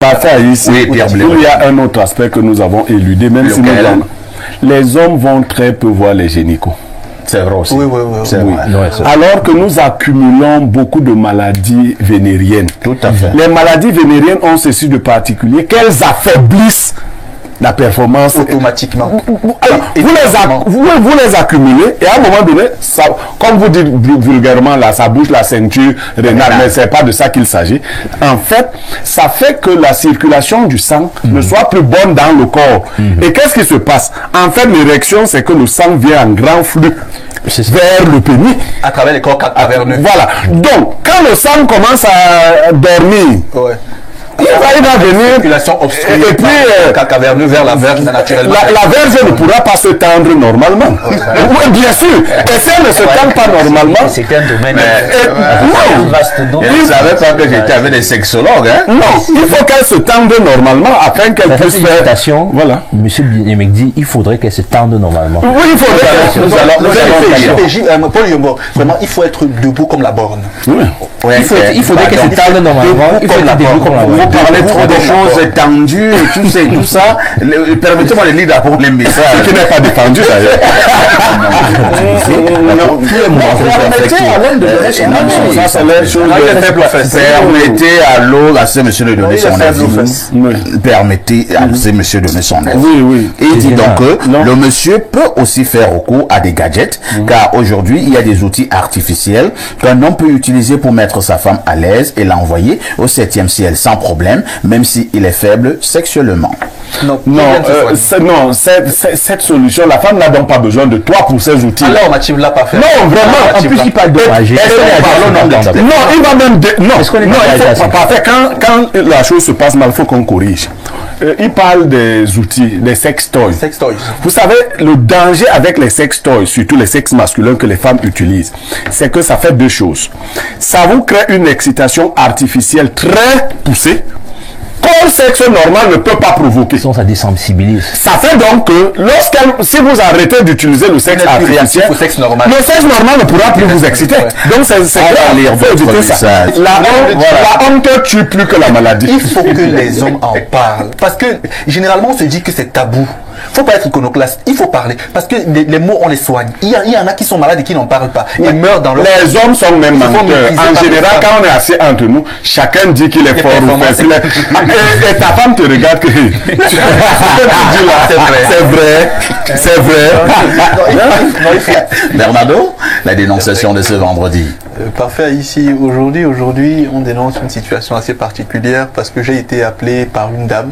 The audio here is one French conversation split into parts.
Parfait, ici, Oui, Pierre Blé. il y a un autre aspect que nous avons éludé, même si nous avons. Les hommes vont très peu voir les gynécos. C'est vrai aussi. Oui. C'est vrai. Alors que nous accumulons beaucoup de maladies vénériennes. Tout à fait. Les maladies vénériennes ont ceci de particulier qu'elles affaiblissent la performance automatiquement. Alors, vous les accumulez et à un moment donné, ça, comme vous dites vulgairement là, ça bouge la ceinture rénale, mais c'est pas de ça qu'il s'agit. En fait, ça fait que la circulation du sang ne soit plus bonne dans le corps. Et qu'est-ce qui se passe? En fait, l'érection, c'est que le sang vient en grand flux vers le pénis. À travers les corps caverneux. Voilà. Donc, quand le sang commence à dormir, il va venir et puis caverneux vers la verge naturellement. La verge ne pourra pas se tendre normalement. Oui, bien sûr. Et si elle ne se tend pas normalement. C'est un domaine. Non. Je ne savais pas que j'étais avec des sexologues. Hein? Non, il faut qu'elle se tende normalement afin qu'elle puisse faire. Voilà. Monsieur Yemek dit il faudrait qu'elle se tende normalement. Oui, il faudrait. Paul Yombo, vraiment, il faut être debout comme la borne. Il faudrait qu'elle se tende normalement. Il faut être debout comme la borne. Vous parlez trop de choses tendues et tout ça. Permettez-moi de lire d'abord les messages. Ce qui n'est pas défendu d'ailleurs. Permettez à l'eau à ce monsieur de donner son avis. Permettez à ce monsieur de donner son avis. Oui. Et il dit donc que le monsieur peut aussi faire recours à des gadgets, car aujourd'hui il y a des outils artificiels qu'un homme peut utiliser pour mettre sa femme à l'aise et l'envoyer au 7e ciel sans problème, même s'il est faible sexuellement. Cette solution, la femme n'a donc pas besoin de toi pour ces outils. Alors, Mathieu l'a pas fait. Non, vraiment. En plus, il parle de magie. Non, il va même. Non, il faut pas faire. Quand la chose se passe mal, il faut qu'on corrige. Il parle des outils, des sex toys. Vous savez, le danger avec les sex toys, surtout les sexes masculins que les femmes utilisent, c'est que ça fait deux choses. Ça vous crée une excitation artificielle très poussée, que le sexe normal ne peut pas provoquer. Ça désensibilise. Ça fait donc que si vous arrêtez d'utiliser le sexe artificiel, le sexe normal ne pourra plus vous exciter. Donc c'est faut éviter ça. La honte tue plus que la maladie. Il faut que les hommes en parlent. Parce que généralement on se dit que c'est tabou. Faut pas être iconoclaste, il faut parler. Parce que les mots, on les soigne. Il y en a qui sont malades et qui n'en parlent pas. Ils meurent dans leur... Les hommes sont même menteurs. En général, quand on est assis entre nous, chacun dit qu'il est fort ou facile. Et ta femme te regarde que... C'est vrai. Bernardo, la dénonciation de ce vendredi. Parfait, ici, aujourd'hui, on dénonce une situation assez particulière parce que j'ai été appelé par une dame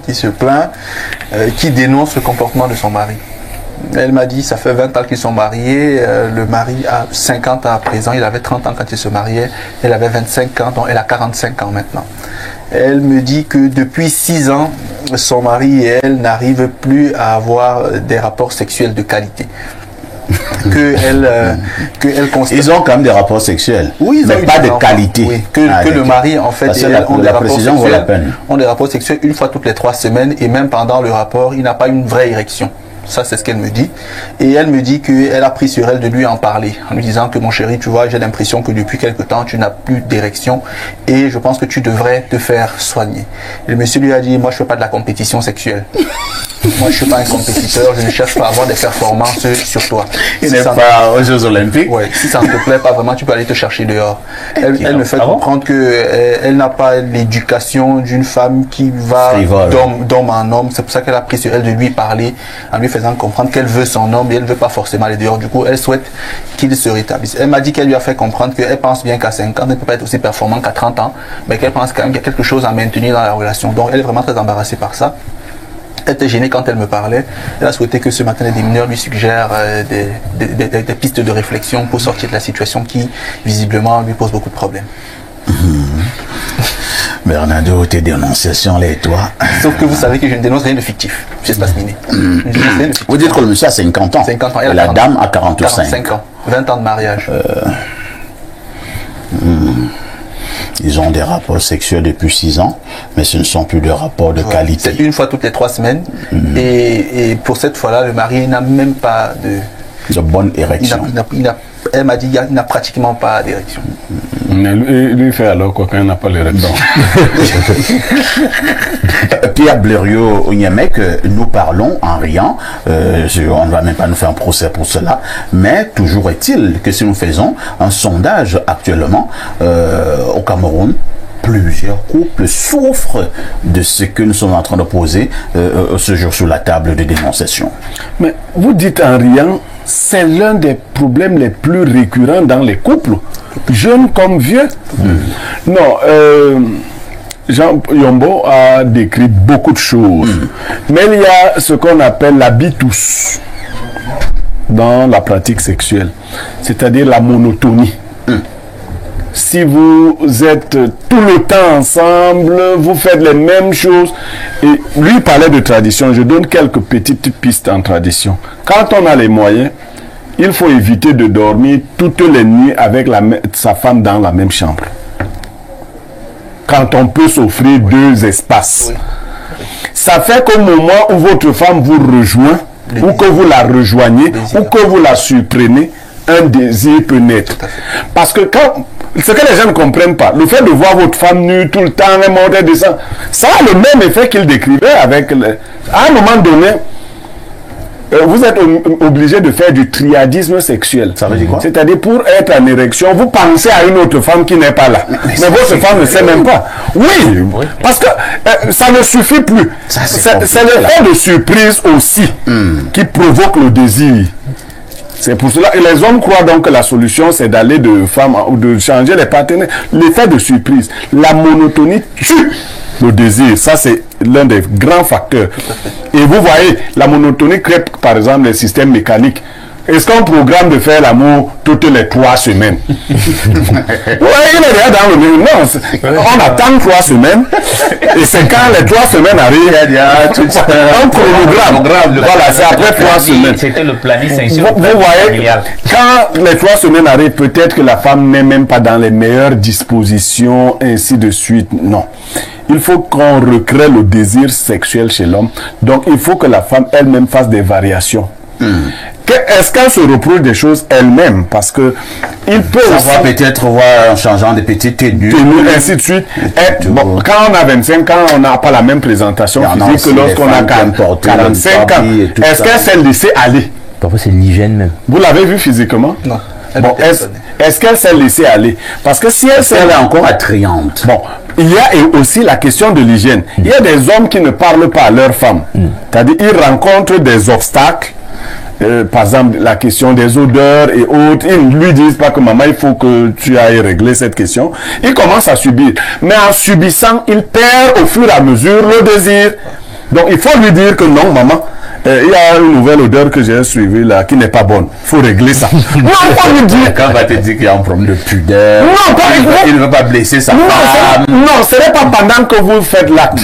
qui se plaint, qui dénonce le comportement de son mari. Elle m'a dit, ça fait 20 ans qu'ils sont mariés, le mari a 50 ans à présent, il avait 30 ans quand il se mariait, elle avait 25 ans, donc elle a 45 ans maintenant. Elle me dit que depuis 6 ans, son mari et elle n'arrivent plus à avoir des rapports sexuels de qualité. qu'elle constate. Ils ont quand même des rapports sexuels, oui, mais pas de qualité. Oui, que le mari en fait ont des rapports sexuels une fois toutes les 3 semaines et même pendant le rapport, il n'a pas une vraie érection. Ça, c'est ce qu'elle me dit. Et elle me dit qu'elle a pris sur elle de lui en parler, en lui disant que mon chéri, tu vois, j'ai l'impression que depuis quelque temps, tu n'as plus d'érection et je pense que tu devrais te faire soigner. Et le monsieur lui a dit, moi, je ne fais pas de la compétition sexuelle. Moi, je ne suis pas un compétiteur, je ne cherche pas à avoir des performances sur toi. Il n'est pas aux Jeux Olympiques. Ouais, si ça ne te plaît pas vraiment, tu peux aller te chercher dehors. Elle me fait comprendre qu'elle n'a pas l'éducation d'une femme qui va d'homme en homme. C'est pour ça qu'elle a pris sur elle de lui parler, en lui faisant comprendre qu'elle veut son homme et elle ne veut pas forcément aller dehors. Du coup, elle souhaite qu'il se rétablisse. Elle m'a dit qu'elle lui a fait comprendre qu'elle pense bien qu'à 5 ans, elle ne peut pas être aussi performante qu'à 30 ans, mais qu'elle pense quand même qu'il y a quelque chose à maintenir dans la relation. Donc, elle est vraiment très embarrassée par ça. Elle était gênée quand elle me parlait. Elle a souhaité que ce matin, les démineurs lui suggèrent des pistes de réflexion pour sortir de la situation qui, visiblement, lui pose beaucoup de problèmes. Bernardo, tes dénonciations, les toi. Sauf que vous savez que je ne dénonce rien de fictif. Je sais pas ce qu'il est. Vous dites que le monsieur a 50 ans. 50 ans. Et la dame a 45 ans. 20 ans de mariage. Ils ont des rapports sexuels depuis 6 ans, mais ce ne sont plus de rapports de qualité. C'est une fois toutes les 3 semaines. Et pour cette fois-là, le mari n'a même pas de bonne érection. Elle m'a dit qu'il n'a pratiquement pas d'érection. Lui fait alors quoi quand il n'a pas l'érection? Pierre Blériot-Onyemec, nous parlons en riant, on ne va même pas nous faire un procès pour cela, mais toujours est-il que si nous faisons un sondage actuellement au Cameroun, plusieurs couples souffrent de ce que nous sommes en train de poser ce jour sur la table de dénonciation. Mais vous dites en riant, c'est l'un des problèmes les plus récurrents dans les couples, jeunes comme vieux. Non, Jean Yombo a décrit beaucoup de choses, mais il y a ce qu'on appelle l'habitus dans la pratique sexuelle, c'est-à-dire la monotonie. Si vous êtes tout le temps ensemble, vous faites les mêmes choses. Et lui parlait de tradition. Je donne quelques petites pistes en tradition. Quand on a les moyens, il faut éviter de dormir toutes les nuits avec sa femme dans la même chambre. Quand on peut s'offrir deux espaces. Ça fait qu'au moment où votre femme vous rejoint, ou que vous la rejoignez, ou que vous la surprenez, un désir peut naître. Parce que ce que les gens ne comprennent pas, le fait de voir votre femme nue tout le temps, elle monte et descend, ça a le même effet qu'il décrivait avec... À un moment donné, vous êtes obligé de faire du triadisme sexuel. Ça veut dire quoi? C'est-à-dire pour être en érection, vous pensez à une autre femme qui n'est pas là. Mais votre femme ne sait même pas. Oui, parce que ça ne suffit plus. C'est l'effet de surprise aussi qui provoque le désir. C'est pour cela, et les hommes croient donc que la solution c'est d'aller de femmes ou de changer les partenaires. L'effet de surprise, la monotonie tue le désir. Ça c'est l'un des grands facteurs. Et vous voyez, la monotonie crée par exemple les systèmes mécaniques. Est-ce qu'on programme de faire l'amour toutes les 3 semaines? Oui, il est déjà dans le milieu. Non, on attend 3 semaines. Et c'est quand les 3 semaines arrivent, il y a un chronogramme. Voilà, c'est après 3 semaines. C'était le planning sexuel. Vous voyez, quand les 3 semaines arrivent, peut-être que la femme n'est même pas dans les meilleures dispositions, ainsi de suite. Non. Il faut qu'on recrée le désir sexuel chez l'homme. Donc, il faut que la femme elle-même fasse des variations. Est-ce qu'elle se reproche des choses elle-même? Parce que il peut savoir peut-être voir en changeant de petites tenues, ainsi de suite. Bon, quand on a 25 ans, on n'a pas la même présentation physique que lorsqu'on a 45 ans. Est-ce qu'elle s'est laissée aller? Parfois c'est l'hygiène même. Vous l'avez vu physiquement? Non. Bon, est-ce qu'elle s'est laissée aller? Parce que si elle est encore attrayante. Bon, il y a aussi la question de l'hygiène. Il y a des hommes qui ne parlent pas à leur femme. C'est-à-dire ils rencontrent des obstacles. Par exemple, la question des odeurs et autres, ils ne lui disent pas que maman, il faut que tu ailles régler cette question. Il commence à subir. Mais en subissant, il perd au fur et à mesure le désir. Donc, il faut lui dire que non, maman, il y a une nouvelle odeur que j'ai suivie là qui n'est pas bonne. Il faut régler ça. Non, il faut lui dire. Quand on va te dire qu'il y a un problème de pudeur, il ne veut pas blesser sa femme. Non, ce n'est pas pendant que vous faites l'acte.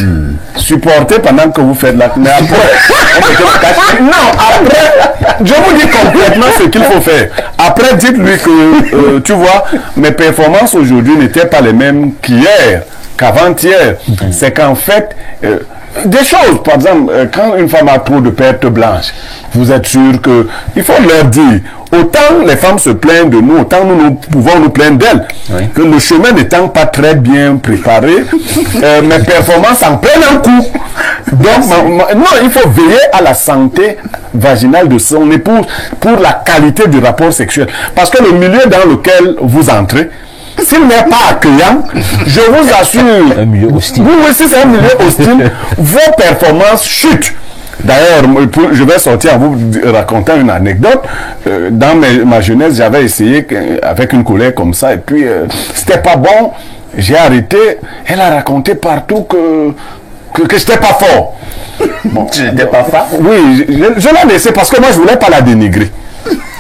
Supportez pendant que vous faites l'acte. Mais après, non, après, je vous dis complètement ce qu'il faut faire. Après, dites-lui que, tu vois, mes performances aujourd'hui n'étaient pas les mêmes qu'hier, qu'avant-hier. C'est qu'en fait, des choses, par exemple, quand une femme a trop de pertes blanches, vous êtes sûr que il faut leur dire, autant les femmes se plaignent de nous, autant nous pouvons nous plaindre d'elles. Oui. Que le chemin n'étant pas très bien préparé, mes performances en prennent un coup. Donc, non, il faut veiller à la santé vaginale de son épouse pour la qualité du rapport sexuel. Parce que le milieu dans lequel vous entrez, s'il n'est pas accueillant, je vous assure, un milieu hostile. Oui, si c'est un milieu hostile, vos performances chutent. D'ailleurs, je vais sortir en vous racontant une anecdote. Dans ma jeunesse, j'avais essayé avec une collègue comme ça, et puis c'était pas bon. J'ai arrêté. Elle a raconté partout que je n'étais pas fort. Bon, tu n'étais pas fort? Oui, je l'ai laissé parce que moi, je ne voulais pas la dénigrer.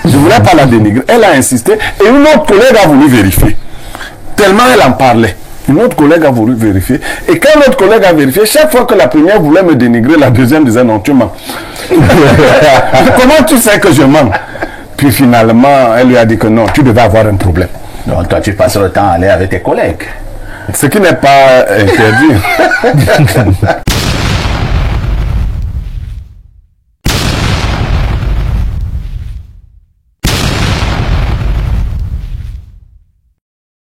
Je ne voulais pas la dénigrer. Elle a insisté et une autre collègue a voulu vérifier. Tellement elle en parlait. Une autre collègue a voulu vérifier. Et quand l'autre collègue a vérifié, chaque fois que la première voulait me dénigrer, la deuxième disait non, tu mens. Comment tu sais que je mens? Puis finalement, elle lui a dit que non, tu devais avoir un problème. Donc toi, tu passes le temps à aller avec tes collègues. Ce qui n'est pas interdit.